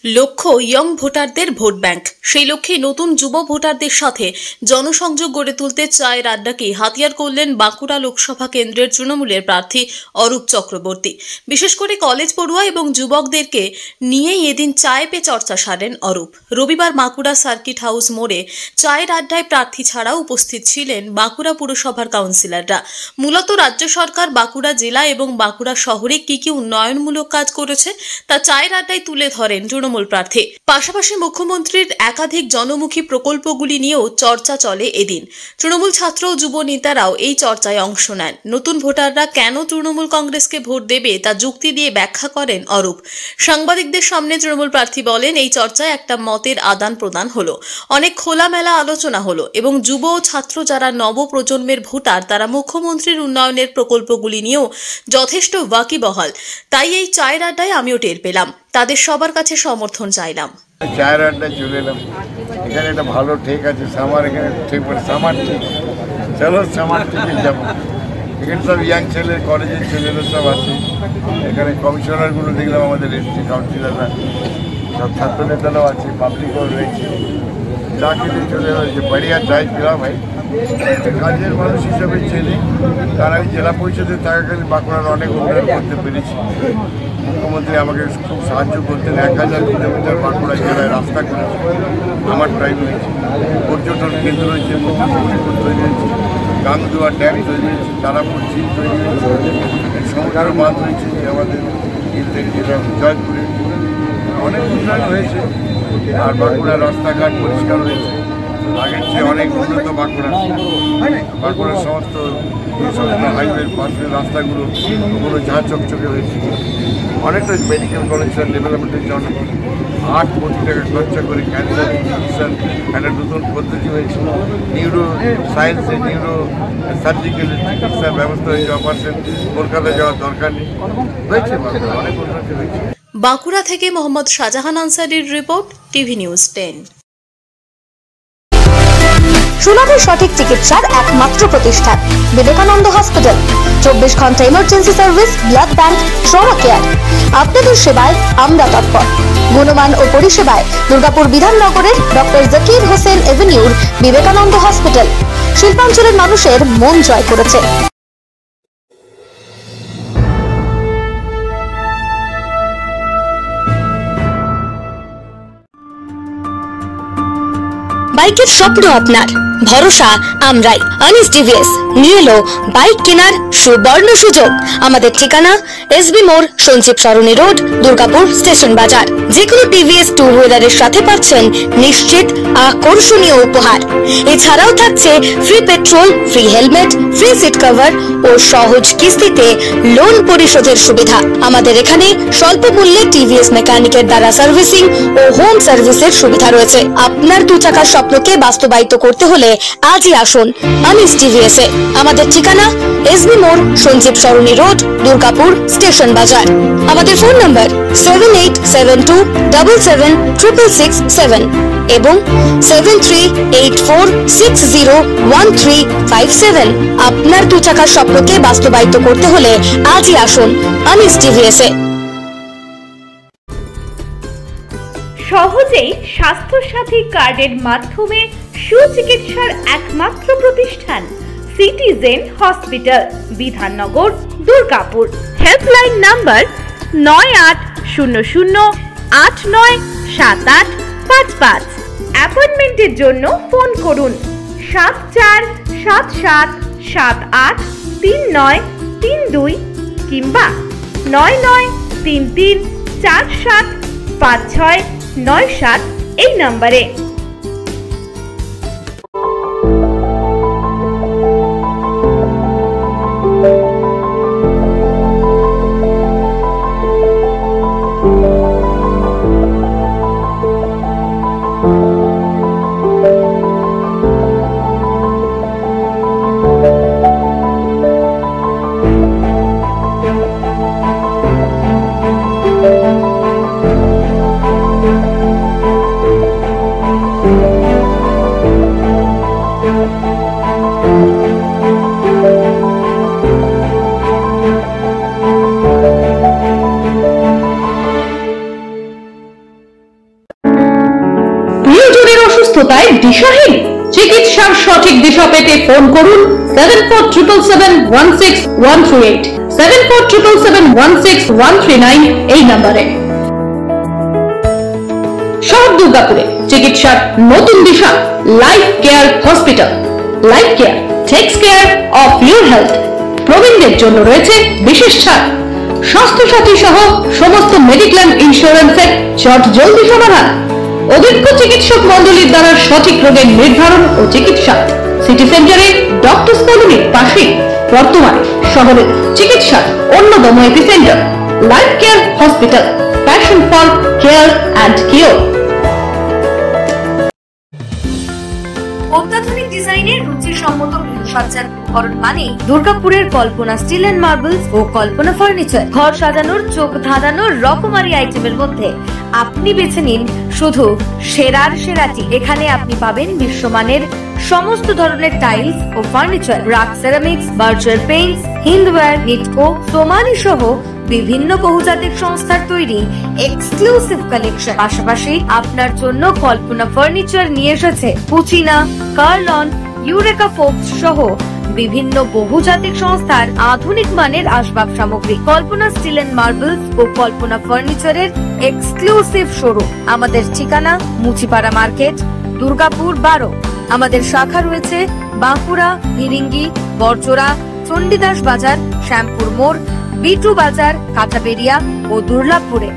লক্ষ্য ইয়ং ভোটারদের vote bank. সেই লক্ষ্যে নতুন যুব ভোটারদের সাথে জনসংযোগ গড়ে তুলতে চায়ের আড্ডাকে হাতিয়ার করলেন বাঁকুড়া লোকসভা কেন্দ্রের তৃণমূলের প্রার্থী অরূপ চক্রবর্তী। বিশেষ করে কলেজ পড়ুয়া এবং যুবকদেরকে নিয়েই এদিন চায় পে চর্চা সারেন অরূপ। রবিবার বাঁকুড়া সার্কিট হাউস মোড়ে চায়ের আড্ডায় প্রার্থী ছাড়াও উপস্থিত ছিলেন বাঁকুড়া পুরসভার কাউন্সিলররা। মূলত রাজ্য সরকার বাঁকুড়া জেলা এবং বাঁকুড়া শহরে কি কি উন্নয়নমূলক কাজ করেছে তা চায়ের আড্ডায় তুলে ধরেন তৃণমূল প্রার্থী। পাশাপাশি মুখ্যমন্ত্রীর একাধিক জনমুখী প্রকল্পগুলি নিয়েও চর্চা চলে এদিন। তৃণমূল ছাত্র ও যুব নেতারাও এই চর্চায় অংশ নেন। নতুন ভোটাররা কেন তৃণমূল কংগ্রেসকে ভোট দেবে তা যুক্তি দিয়ে ব্যাখ্যা করেন অরূপ। সাংবাদিকদের সামনে তৃণমূল প্রার্থী বলেন, এই চর্চায় একটা মতের আদান প্রদান হলো, অনেক খোলামেলা আলোচনা হলো এবং যুব ও ছাত্র যারা নব প্রজন্মের ভোটার তারা মুখ্যমন্ত্রীর উন্নয়নের প্রকল্পগুলি নিয়েও যথেষ্ট ওয়াকিবহাল। তাই এই চায়ের আড্ডায় আমিও টের পেলাম, তাদের সবার কাছে সমর্থন চাইলাম। চায়ের আড্ডায় চলে এলাম, এখানে একটা ভালো ঠিক আছে, সামার এখানে ঠিক পড়ে, সামার ঠিক, চলো সামার ঠিকই যাবো। এখানে সব ইয়াং ছেলে, কলেজের ছেলেরা সব আছে। এখানে কমিশনারগুলো দেখলাম, আমাদের এসছি কাউন্সিলাররা, সব ছাত্র নেতারাও আছে, পাবলিকও রয়েছে। চা খেতে চলে রয়েছে, বাড়িয়া চাই পেলাম ভাই। কাজের মানুষ হিসাবে ছেলে, তার আমি জেলা পরিষদে থাকাকালীন বাঁকুড়ার অনেক উন্নয়ন করতে পেরেছি। মুখ্যমন্ত্রী আমাকে খুব সাহায্য করতেন। 1000 কিলোমিটার বাঁকুড়া জেলায় রাস্তা করেছে, আমার টাইম হয়েছে। পর্যটন কেন্দ্র হয়েছে, তৈরি হয়েছে, গাংদুয়া ড্যাম তৈরি হয়েছে, তারাপুর ঝিল তৈরি হয়েছে, সমুদ্র বাঁধ হয়েছে আমাদের যেটা জয়পুরে, অনেক উন্নয়ন হয়েছে। আর বাঁকুড়ার রাস্তাঘাট পরিষ্কার হয়েছে, আগের চেয়ে অনেক উন্নত বাঁকুড়ার সমস্ত হাইওয়ের পাশের রাস্তাগুলো ওগুলো ঝাঁ চকচকে হয়েছে। অনেকটা মেডিকেল কলেজের ডেভেলপমেন্টের জন্য 8 কোটি টাকা খরচা করে ক্যান্সার চিকিৎসার একটা নতুন পদ্ধতি হয়েছে। নিউরো সায়েন্সে নিউরো সার্জিক্যাল চিকিৎসার ব্যবস্থা হয়েছে, অপারেশন কলকাতা যাওয়ার দরকার নেই, হয়েছে অনেক উন্নতি হয়েছে। বাঁকুড়া থেকে মোহাম্মদ শাহজাহান আনসারির রিপোর্ট, টিভি নিউজ 10। সুলভের সঠিক চিকিৎসার একমাত্র প্রতিষ্ঠান বিবেকানন্দ হসপিটাল। 24 ঘন্টা emergency service, blood bank, trauma care. আপনাদের সেবায় আমরা তৎপর। গুণমান ও পরিষেবায় দুর্গাপুর বিধাননগরের ডক্টর জাকির হোসেন এভিনিউর বিবেকানন্দ হসপিটাল শিল্পাঞ্চলের মানুষের মন জয় করেছে। বাইকের স্বপ্ন আপনার, ভরসা আমরাই। আনিস টিভিএস নিয়ে এলো বাইক কেনার সুবর্ণ সুযোগ। আমাদের ঠিকানা এসবি মোড়, সঞ্জীব সরণি রোড, দুর্গাপুর স্টেশন বাজার। যেকোনো টিভিএস 2 হুইলারের সাথে পাচ্ছেন নিশ্চিত আকর্ষণীয় উপহার। এছাড়াও থাকছে free petrol, free helmet, free seat cover ও সহজ কিস্তিতে লোন পরিশোধের সুবিধা। আমাদের এখানে স্বল্প মূল্যে টিভিএস মেকানিকের দ্বারা সার্ভিসিং ও হোম সার্ভিসের সুবিধা রয়েছে। আপনার 2 চাকার স্বপ্নকে বাস্তবায়িত করতে হলে আজই আসুন আনিস টিভিএস এ। আমাদের ঠিকানা এসবি মোড়, সঞ্জীব সরণি রোড, দুর্গাপুর স্টেশন বাজার। আমাদের ফোন নাম্বার 7872776667 এবং 7384601357। আপনার 2 চাকার স্বপ্নকে বাস্তবায়িত করতে হলে আজই আসুন আনিস টিভিএস এ। সহজেই স্বাস্থ্য সাথী কার্ডের মাধ্যমে সুচিকিৎসার একমাত্র প্রতিষ্ঠান citizen hospital, Bidhannagar, Durgapur. Helpline number 9800897855। অ্যাপয়েন্টমেন্টের জন্য ফোন করুন 7477783932 কিংবা 9933475697 এই নম্বরে। অসুস্থতায় দিশাহীন? চিকিৎসার সঠিক দিশা পেতে ফোন করুন 7477716138, 7477716139 এই নম্বরে। শহর দুর্গাপুরে চিকিৎসার নতুন দিশা life care hospital. Life care takes care of your health. প্রবীণদের জন্য রয়েছে বিশেষ ছাড়। স্বাস্থ্য সাথী সহ সমস্ত মেডিক্লেম ইন্স্যুরেন্সের চট জলদি সমাধান। অভিজ্ঞ চিকিৎসক মন্ডলীর দ্বারা সঠিক রোগের নির্ধারণ ও চিকিৎসা। সিটি সেন্টারে ডক্টরস কলোনির পাশে বর্তমানে শহরের চিকিৎসার অন্যতম epicentre life care hospital, passion for care and cure. অত্যাধুনিক ডিজাইনের রুচিসম্মত গৃহসজ্জার উপকরণ মানে দুর্গাপুরের কল্পনা স্টিল এন্ড মার্বেলস ও কল্পনা ফার্নিচার। ঘর সাজানোর, চোখ ধাঁধানোর রকমারি আইটেমের মধ্যে আপনি বেছে নিন শুধু সেরার সেরাটি। এখানে আপনি পাবেন বিশ্বমানের সমস্ত ধরনের টাইলস ও furniture, RAK ceramics, Berger paints, Hindware, Nitco, Somany সহ বিভিন্ন বহুজাতিক সংস্থার তৈরি এক্সক্লুসিভ কালেকশন। পাশাপাশি আপনার জন্য কল্পনা ফার্নিচার নিয়ে এসেছে পুচিনা, কার্লন, ইউরেকা ফোর্বস সহ বিভিন্ন বহুজাতিক সংস্থার আধুনিক মানের আসবাব সামগ্রী। কল্পনা স্টিল এন্ড মার্বেলস ও কল্পনা ফার্নিচারের এক্সক্লুসিভ শোরুম। আমাদের ঠিকানা মুচিপাড়া মার্কেট, দুর্গাপুর 12। আমাদের শাখা রয়েছে বাঁকুড়া, ফিরিঙ্গি, বরজোড়া, চণ্ডীদাস বাজার, শ্যামপুর মোড়, বিটু বাজার, কাটাবেরিয়া ও দুর্লাভপুরে।